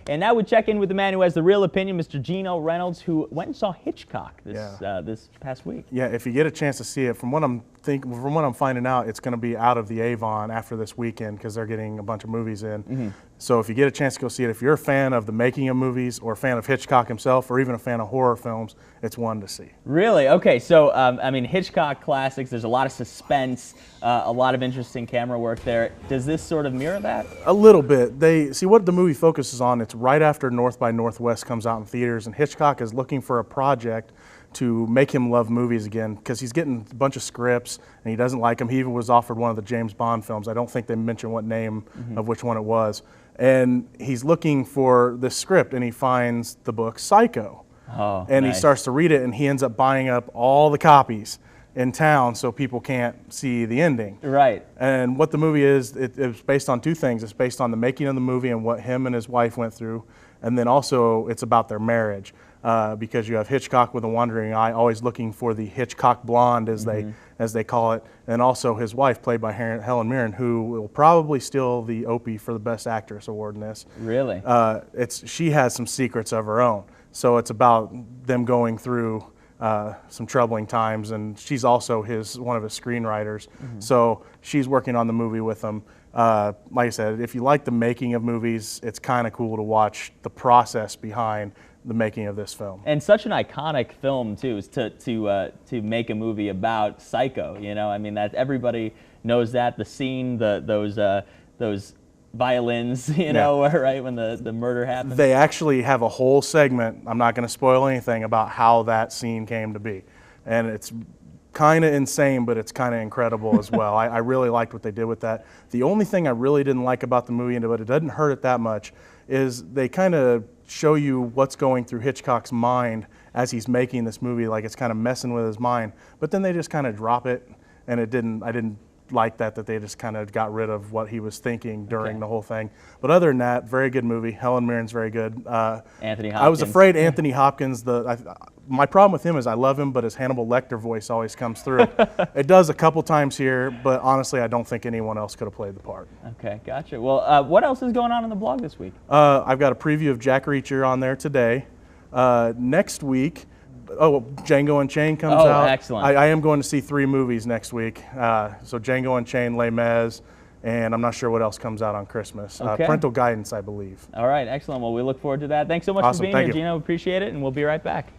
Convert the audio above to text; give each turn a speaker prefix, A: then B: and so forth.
A: And now we check in with the man who has the real opinion, Mr. Geno Reynolds, who went and saw Hitchcock this past week.
B: Yeah, if you get a chance to see it, from what I'm finding out, it's going to be out of the Avon after this weekend because they're getting a bunch of movies in. So if you get a chance to go see it, if you're a fan of the making of movies or a fan of Hitchcock himself or even a fan of horror films, it's one to see.
A: Really? Okay, so I mean, Hitchcock classics, there's a lot of suspense, a lot of interesting camera work there. Does this sort of mirror that?
B: A little bit. They see what the movie focuses on. It's right after North by Northwest comes out in theaters, and Hitchcock is looking for a project to make him love movies again because he's getting a bunch of scripts and he doesn't like them. He even was offered one of the James Bond films. I don't think they mentioned what name of which one it was. And he's looking for this script and he finds the book Psycho.
A: Oh,
B: and
A: nice.
B: He starts to read it and he ends up buying up all the copies in town so people can't see the ending.
A: Right.
B: And what the movie is, it's based on two things. It's based on the making of the movie and what him and his wife went through. And then also it's about their marriage. Because you have Hitchcock with a wandering eye, always looking for the Hitchcock blonde, as they call it, and also his wife, played by Helen Mirren, who will probably steal the Opie for the Best Actress award in this.
A: Really?
B: She has some secrets of her own, so it's about them going through some troubling times, and she's also one of his screenwriters. So she's working on the movie with him. Like I said, if you like the making of movies, it's kind of cool to watch the process behind the making of this film.
A: And such an iconic film too, is to make a movie about Psycho. You know, I mean, that everybody knows that the scene, those violins, you know, right when the murder happened.
B: They actually have a whole segment. I'm not going to spoil anything about how that scene came to be, and it's kind of insane, but it's kind of incredible as well. I really liked what they did with that. The only thing I really didn't like about the movie, but it doesn't hurt it that much, is they kind of show you what's going through Hitchcock's mind as he's making this movie, like it's kind of messing with his mind. But then they just kind of drop it, and I didn't like that they just kind of got rid of what he was thinking during the whole thing. But other than that, very good movie. Helen Mirren's very good.
A: Anthony Hopkins.
B: I was afraid Anthony Hopkins, my problem with him is I love him, but his Hannibal Lecter voice always comes through. It does a couple times here, but honestly, I don't think anyone else could have played the part.
A: Okay, gotcha. Well, what else is going on the blog this week?
B: I've got a preview of Jack Reacher on there today. Next week, Django Unchained comes out. Oh,
A: excellent.
B: I am going to see 3 movies next week. So Django Unchained, Les Mis, and I'm not sure what else comes out on Christmas.
A: Okay.
B: Parental Guidance, I believe.
A: All right, excellent. Well, we look forward to that. Thanks so much for being here, Geno. Appreciate it, and we'll be right back.